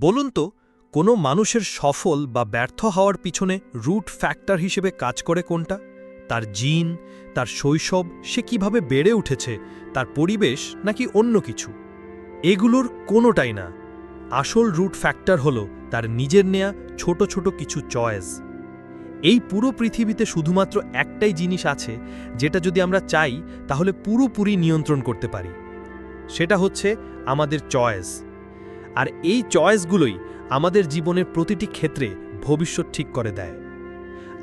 বলুন তো, কোনো মানুষের সফল বা ব্যর্থ হওয়ার পিছনে রুট ফ্যাক্টর হিসেবে কাজ করে কোনটা? তার জিন, তার শৈশব, সে কিভাবে বেড়ে উঠেছে, তার পরিবেশ নাকি অন্য কিছু? এগুলোর কোনোটাই না। আসল রুট ফ্যাক্টর হল তার নিজের নেয়া ছোট ছোট কিছু চয়েস। এই পুরো পৃথিবীতে শুধুমাত্র একটাই জিনিস আছে যেটা যদি আমরা চাই তাহলে পুরোপুরি নিয়ন্ত্রণ করতে পারি। সেটা হচ্ছে আমাদের চয়েস। আর এই চয়েসগুলোই আমাদের জীবনের প্রতিটি ক্ষেত্রে ভবিষ্যৎ ঠিক করে দেয়।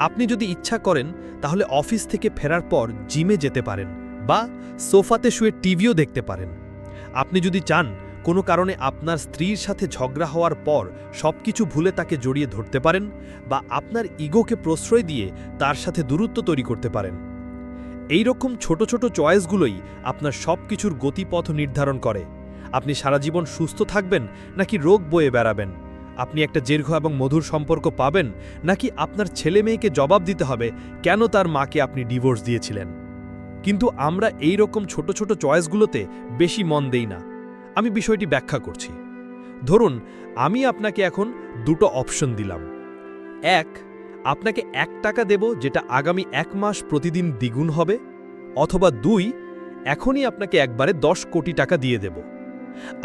আপনি যদি ইচ্ছা করেন তাহলে অফিস থেকে ফেরার পর জিমে যেতে পারেন বা সোফাতে শুয়ে টিভিও দেখতে পারেন। আপনি যদি চান কোনো কারণে আপনার স্ত্রীর সাথে ঝগড়া হওয়ার পর সবকিছু ভুলে তাকে জড়িয়ে ধরতে পারেন বা আপনার ইগোকে প্রশ্রয় দিয়ে তার সাথে দূরত্ব তৈরি করতে পারেন। এই রকম ছোট ছোট চয়েসগুলোই আপনার সবকিছুর গতিপথ নির্ধারণ করে। আপনি সারা জীবন সুস্থ থাকবেন নাকি রোগ বয়ে বেড়াবেন? আপনি একটা দীর্ঘ এবং মধুর সম্পর্ক পাবেন নাকি আপনার ছেলে মেয়েকে জবাব দিতে হবে কেন তার মাকে আপনি ডিভোর্স দিয়েছিলেন? কিন্তু আমরা এই রকম ছোট ছোট চয়েসগুলোতে বেশি মন দেই না। আমি বিষয়টি ব্যাখ্যা করছি। ধরুন, আমি আপনাকে এখন দুটো অপশন দিলাম। এক, আপনাকে 1 টাকা দেব যেটা আগামী 1 মাস প্রতিদিন দ্বিগুণ হবে, অথবা 2, এখনই আপনাকে একবারে 10 কোটি টাকা দিয়ে দেব।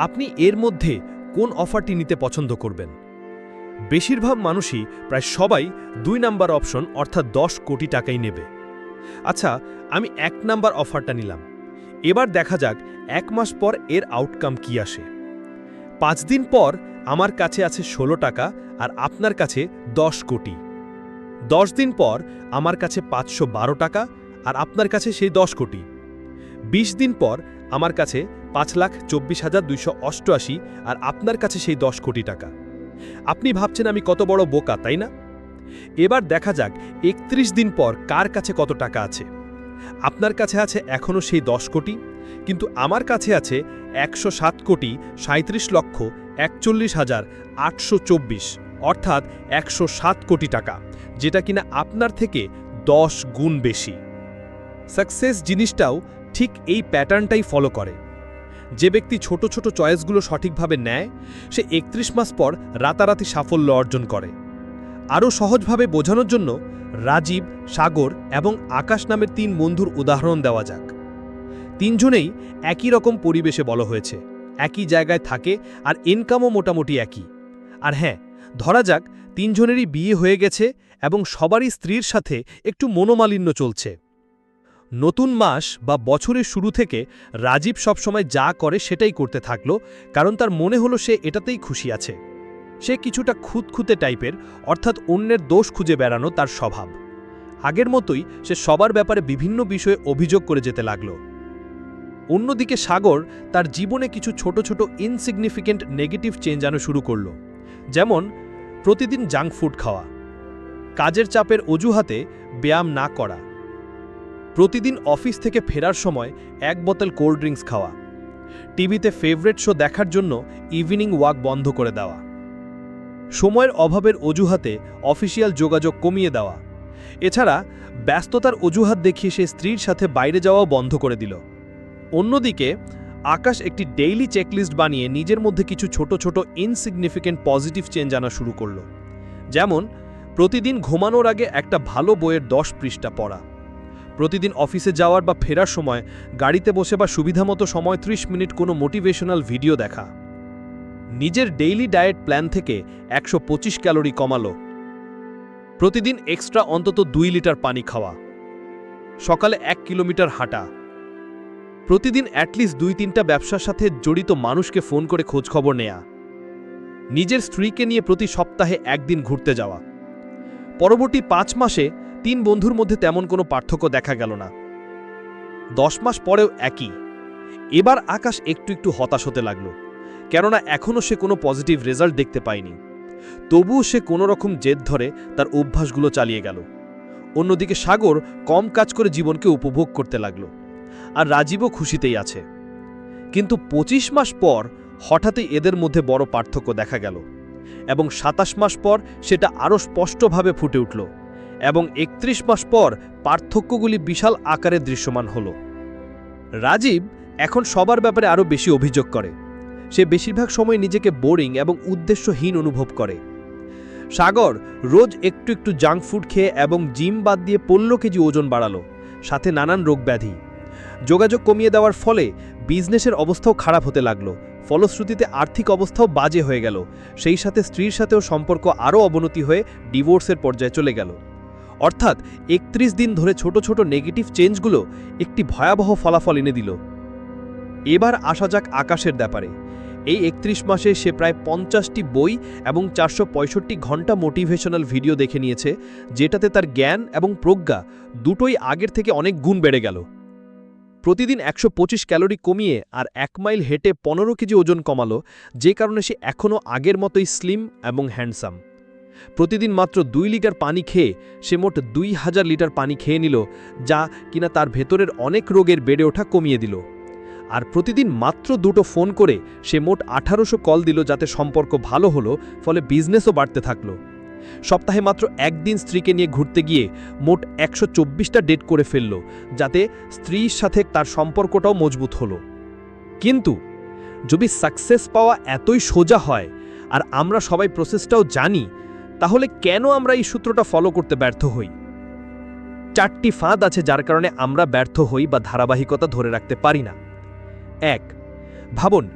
আপনি এর মধ্যে কোন অফারটি নিতে পছন্দ করবেন? বেশিরভাগ মানুষই, প্রায় সবাই 2 নাম্বার অপশন অর্থাৎ 10 কোটি টাকাই নেবে। আচ্ছা, আমি 1 নাম্বার অফারটা নিলাম। এবার দেখা যাক 1 মাস পর এর আউটকাম কি আসে। 5 দিন পর আমার কাছে আছে 16 টাকা আর আপনার কাছে 10 কোটি। 10 দিন পর আমার কাছে 512 টাকা আর আপনার কাছে সেই 10 কোটি। 20 দিন পর আমার কাছে 5,24,288 আর আপনার কাছে সেই 10 কোটি টাকা। আপনি ভাবছেন আমি কত বড় বোকা, তাই না? এবার দেখা যাক 31 দিন পর কার কাছে কত টাকা আছে। আপনার কাছে আছে এখনও সেই 10 কোটি, কিন্তু আমার কাছে আছে 107,37,41,824, অর্থাৎ 107 কোটি টাকা, যেটা কিনা আপনার থেকে 10 গুণ বেশি। সাকসেস জিনিসটাও ঠিক এই প্যাটার্নটাই ফলো করে। যে ব্যক্তি ছোট ছোট চয়েসগুলো সঠিকভাবে নেয় সে 31 মাস পর রাতারাতি সাফল্য অর্জন করে। আরও সহজভাবে বোঝানোর জন্য রাজীব, সাগর এবং আকাশ নামের 3 বন্ধুর উদাহরণ দেওয়া যাক। 3 জনেই একই রকম পরিবেশে বড় হয়েছে, একই জায়গায় থাকে আর ইনকামও মোটামুটি একই। আর হ্যাঁ, ধরা যাক 3 জনেরই বিয়ে হয়ে গেছে এবং সবারই স্ত্রীর সাথে একটু মনোমালিন্য চলছে। নতুন মাস বা বছরের শুরু থেকে রাজীব সবসময় যা করে সেটাই করতে থাকলো, কারণ তার মনে হলো সে এটাতেই খুশি আছে। সে কিছুটা খুঁতখুঁতে টাইপের, অর্থাৎ অন্যের দোষ খুঁজে বেড়ানো তার স্বভাব। আগের মতোই সে সবার ব্যাপারে বিভিন্ন বিষয়ে অভিযোগ করে যেতে লাগল। অন্যদিকে সাগর তার জীবনে কিছু ছোট ছোট ইনসিগনিফিকেন্ট নেগেটিভ চেঞ্জ আনা শুরু করল। যেমন প্রতিদিন জাঙ্ক ফুড খাওয়া, কাজের চাপের অজুহাতে ব্যায়াম না করা, প্রতিদিন অফিস থেকে ফেরার সময় 1 বোতল কোল্ড ড্রিঙ্কস খাওয়া, টিভিতে ফেভারিট শো দেখার জন্য ইভিনিং ওয়াক বন্ধ করে দেওয়া, সময়ের অভাবের অজুহাতে অফিসিয়াল যোগাযোগ কমিয়ে দেওয়া। এছাড়া ব্যস্ততার অজুহাত দেখিয়ে সে স্ত্রীর সাথে বাইরে যাওয়াও বন্ধ করে দিল। অন্যদিকে আকাশ একটি ডেইলি চেকলিস্ট বানিয়ে নিজের মধ্যে কিছু ছোট ছোট ইনসিগনিফিকেন্ট পজিটিভ চেঞ্জ আনা শুরু করল। যেমন প্রতিদিন ঘুমানোর আগে একটা ভালো বইয়ের 10 পৃষ্ঠা পড়া, প্রতিদিন অফিসে যাওয়ার বা ফেরার সময় গাড়িতে বসে বা সুবিধামতো সময় 30 মিনিট কোনো মোটিভেশনাল ভিডিও দেখা, নিজের ডেইলি ডায়েট প্ল্যান থেকে 125 ক্যালোরি কমালো, প্রতিদিন এক্সট্রা অন্তত 2 লিটার পানি খাওয়া, সকালে 1 কিলোমিটার হাঁটা, প্রতিদিন অ্যাটলিস্ট 2-3টা ব্যবসার সাথে জড়িত মানুষকে ফোন করে খোঁজখবর নেয়া, নিজের স্ত্রীকে নিয়ে প্রতি সপ্তাহে 1 দিন ঘুরতে যাওয়া। পরবর্তী 5 মাসে 3 বন্ধুর মধ্যে তেমন কোনো পার্থক্য দেখা গেল না। 10 মাস পরেও একই। এবার আকাশ একটু একটু হতাশ হতে লাগলো, কেননা এখনও সে কোনো পজিটিভ রেজাল্ট দেখতে পায়নি। তবুও সে কোনো রকম জেদ ধরে তার অভ্যাসগুলো চালিয়ে গেল। অন্যদিকে সাগর কম কাজ করে জীবনকে উপভোগ করতে লাগলো, আর রাজীবও খুশিতেই আছে। কিন্তু 25 মাস পর হঠাৎই এদের মধ্যে বড় পার্থক্য দেখা গেল, এবং 27 মাস পর সেটা আরও স্পষ্টভাবে ফুটে উঠল, এবং 31 মাস পর পার্থক্যগুলি বিশাল আকারে দৃশ্যমান হল। রাজীব এখন সবার ব্যাপারে আরও বেশি অভিযোগ করে, সে বেশিরভাগ সময় নিজেকে বোরিং এবং উদ্দেশ্যহীন অনুভব করে। সাগর রোজ একটু একটু জাঙ্ক ফুড খেয়ে এবং জিম বাদ দিয়ে 15 কেজি ওজন বাড়ালো, সাথে নানান রোগব্যাধি। যোগাযোগ কমিয়ে দেওয়ার ফলে বিজনেসের অবস্থাও খারাপ হতে লাগলো, ফলশ্রুতিতে আর্থিক অবস্থাও বাজে হয়ে গেল, সেই সাথে স্ত্রীর সাথেও সম্পর্ক আরও অবনতি হয়ে ডিভোর্সের পর্যায়ে চলে গেল। অর্থাৎ 31 দিন ধরে ছোট ছোট নেগেটিভ চেঞ্জগুলো একটি ভয়াবহ ফলাফল এনে দিল। এবার আসা যাক আকাশের ব্যাপারে। এই 31 মাসে সে প্রায় 50টি বই এবং 465 ঘন্টা মোটিভেশনাল ভিডিও দেখে নিয়েছে, যেটাতে তার জ্ঞান এবং প্রজ্ঞা দুটোই আগের থেকে অনেক গুণ বেড়ে গেল। প্রতিদিন 125 ক্যালোরি কমিয়ে আর 1 মাইল হেঁটে 15 কেজি ওজন কমালো, যে কারণে সে এখনও আগের মতোই স্লিম এবং হ্যান্ডসাম। প্রতিদিন মাত্র 2 লিটার পানি খেয়ে সে মোট 2000 লিটার পানি খেয়ে নিল, যা কিনা তার ভেতরের অনেক রোগের বেড়ে ওঠা কমিয়ে দিল। আর প্রতিদিন মাত্র 2টো ফোন করে সে মোট 1800 কল দিল, যাতে সম্পর্ক ভালো হলো, ফলে বিজনেসও বাড়তে থাকলো। সপ্তাহে মাত্র একদিন স্ত্রীকে নিয়ে ঘুরতে গিয়ে মোট 124টা ডেট করে ফেলল, যাতে স্ত্রীর সাথে তার সম্পর্কটাও মজবুত হলো। কিন্তু যদি সাকসেস পাওয়া এতই সোজা হয় আর আমরা সবাই প্রসেসটাও জানি, তাহলে কেন আমরা এই সূত্রটা ফলো করতে ব্যর্থ হই? 4টি ফাঁদ আছে যার কারণে আমরা ব্যর্থ হই বা ধারাবাহিকতা ধরে রাখতে পারি না। 1. ভাবুন,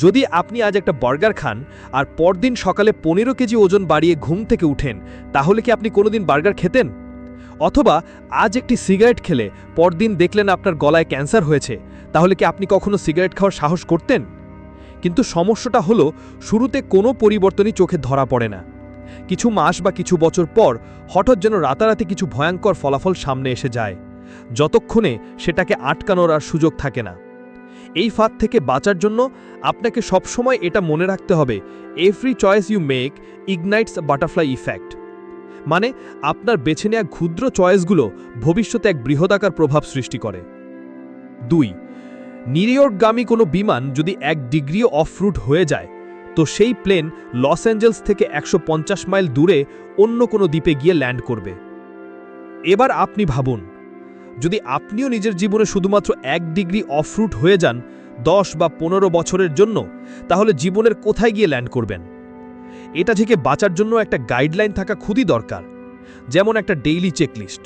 যদি আপনি আজ একটা বার্গার খান আর পরদিন সকালে 15 কেজি ওজন বাড়িয়ে ঘুম থেকে উঠেন, তাহলে কি আপনি কোনোদিন বার্গার খেতেন? অথবা আজ একটি সিগারেট খেলে পরদিন দেখলেন আপনার গলায় ক্যান্সার হয়েছে, তাহলে কি আপনি কখনো সিগারেট খাওয়ার সাহস করতেন? কিন্তু সমস্যাটা হলো, শুরুতে কোনো পরিবর্তনই চোখে ধরা পড়ে না। কিছু মাস বা কিছু বছর পর হঠাৎ যেন রাতারাতি কিছু ভয়ঙ্কর ফলাফল সামনে এসে যায়, যতক্ষণে সেটাকে আটকানোর আর সুযোগ থাকে না। এই ফাঁদ থেকে বাঁচার জন্য আপনাকে সবসময় এটা মনে রাখতে হবে, every choice you make ignites a butterfly effect. মানে আপনার বেছে নেওয়া ক্ষুদ্র চয়েসগুলো ভবিষ্যতে এক বৃহদাকার প্রভাব সৃষ্টি করে। 2. নিউইয়র্কগামী কোনো বিমান যদি 1 ডিগ্রিও অফ রুট হয়ে যায়, তো সেই প্লেন লস অ্যাঞ্জেলস থেকে 150 মাইল দূরে অন্য কোনো দ্বীপে গিয়ে ল্যান্ড করবে। এবার আপনি ভাবুন, যদি আপনিও নিজের জীবনে শুধুমাত্র 1 ডিগ্রি অফ রুট হয়ে যান 10 বা 15 বছরের জন্য, তাহলে জীবনের কোথায় গিয়ে ল্যান্ড করবেন? এটা থেকে বাঁচার জন্য একটা গাইডলাইন থাকা খুবই দরকার, যেমন একটা ডেইলি চেকলিস্ট,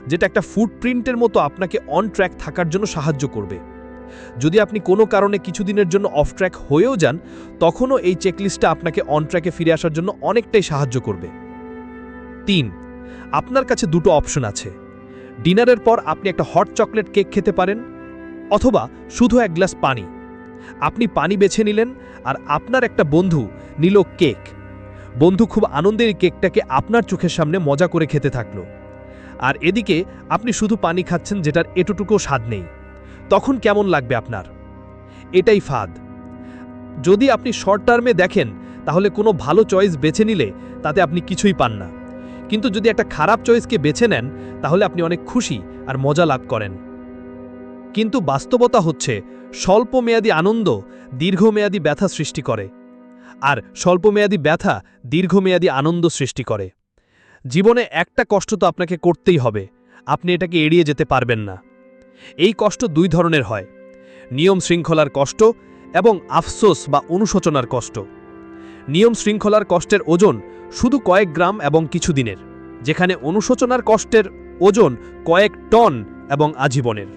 যেটা একটা ফুটপ্রিন্টের মতো আপনাকে অন ট্র্যাক থাকার জন্য সাহায্য করবে। যদি আপনি কোনো কারণে কিছুদিনের জন্য অফ ট্র্যাক হয়েও যান, তখনও এই চেকলিস্টটা আপনাকে অন ট্র্যাকে ফিরে আসার জন্য অনেকটাই সাহায্য করবে। 3. আপনার কাছে 2টো অপশন আছে। ডিনারের পর আপনি একটা হট চকলেট কেক খেতে পারেন, অথবা শুধু 1 গ্লাস পানি। আপনি পানি বেছে নিলেন আর আপনার একটা বন্ধু নিল কেক। বন্ধু খুব আনন্দের কেকটাকে আপনার চোখের সামনে মজা করে খেতে থাকলো, আর এদিকে আপনি শুধু পানি খাচ্ছেন, যেটার এটুকুও স্বাদ নেই। তখন কেমন লাগবে আপনার? এটাই ফাঁদ। যদি আপনি শর্ট টার্মে দেখেন, তাহলে কোনো ভালো চয়েস বেছে নিলে তাতে আপনি কিছুই পান না, কিন্তু যদি একটা খারাপ চয়েসকে বেছে নেন, তাহলে আপনি অনেক খুশি আর মজা লাভ করেন। কিন্তু বাস্তবতা হচ্ছে, স্বল্পমেয়াদী আনন্দ দীর্ঘমেয়াদী ব্যথা সৃষ্টি করে, আর স্বল্পমেয়াদী ব্যথা দীর্ঘমেয়াদী আনন্দ সৃষ্টি করে। জীবনে একটা কষ্ট তো আপনাকে করতেই হবে, আপনি এটাকে এড়িয়ে যেতে পারবেন না। এই কষ্ট 2 ধরনের হয়, নিয়ম শৃঙ্খলার কষ্ট এবং আফসোস বা অনুশোচনার কষ্ট। নিয়ম শৃঙ্খলার কষ্টের ওজন শুধু কয়েক গ্রাম এবং কিছু দিনের, যেখানে অনুশোচনার কষ্টের ওজন কয়েক টন এবং আজীবনের।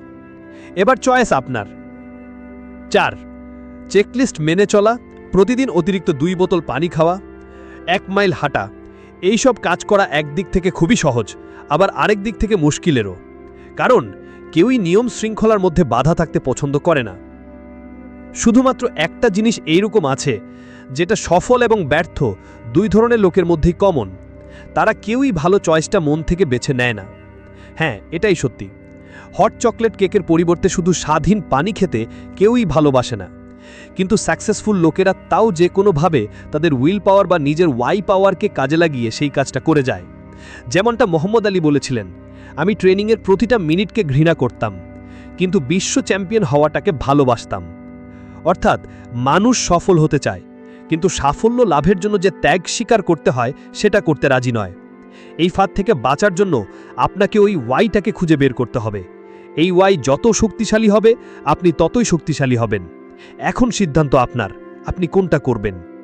এবার চয়েস আপনার। 4. চেকলিস্ট মেনে চলা, প্রতিদিন অতিরিক্ত 2 বোতল পানি খাওয়া, 1 মাইল হাঁটা। এইসব কাজ করা একদিক থেকে খুবই সহজ, আবার আরেক দিক থেকে মুশকিলেরও, কারণ কেউই নিয়ম শৃঙ্খলার মধ্যে বাধা থাকতে পছন্দ করে না। শুধুমাত্র একটা জিনিস এইরকম আছে, যেটা সফল এবং ব্যর্থ 2 ধরনের লোকের মধ্যেই কমন। তারা কেউই ভালো চয়েসটা মন থেকে বেছে নেয় না। হ্যাঁ, এটাই সত্যি। হট চকলেট কেকের পরিবর্তে শুধু স্বাধীন পানি খেতে কেউই ভালোবাসে না, কিন্তু সাকসেসফুল লোকেরা তাও যে কোনোভাবে তাদের উইল পাওয়ার বা নিজের ওয়াই পাওয়ারকে কাজে লাগিয়ে সেই কাজটা করে যায়। যেমনটা মোহাম্মদ আলী বলেছিলেন, আমি ট্রেনিংয়ের প্রতিটা মিনিটকে ঘৃণা করতাম, কিন্তু বিশ্ব চ্যাম্পিয়ন হওয়াটাকে ভালোবাসতাম। অর্থাৎ মানুষ সফল হতে চায়, কিন্তু সাফল্য লাভের জন্য যে ত্যাগ স্বীকার করতে হয় সেটা করতে রাজি নয়। এই ফাঁদ থেকে বাঁচার জন্য আপনাকে ওই ওয়াইটাকে খুঁজে বের করতে হবে। এই ওয়াই যত শক্তিশালী হবে, আপনি ততই শক্তিশালী হবেন। এখন সিদ্ধান্ত আপনার, আপনি কোনটা করবেন?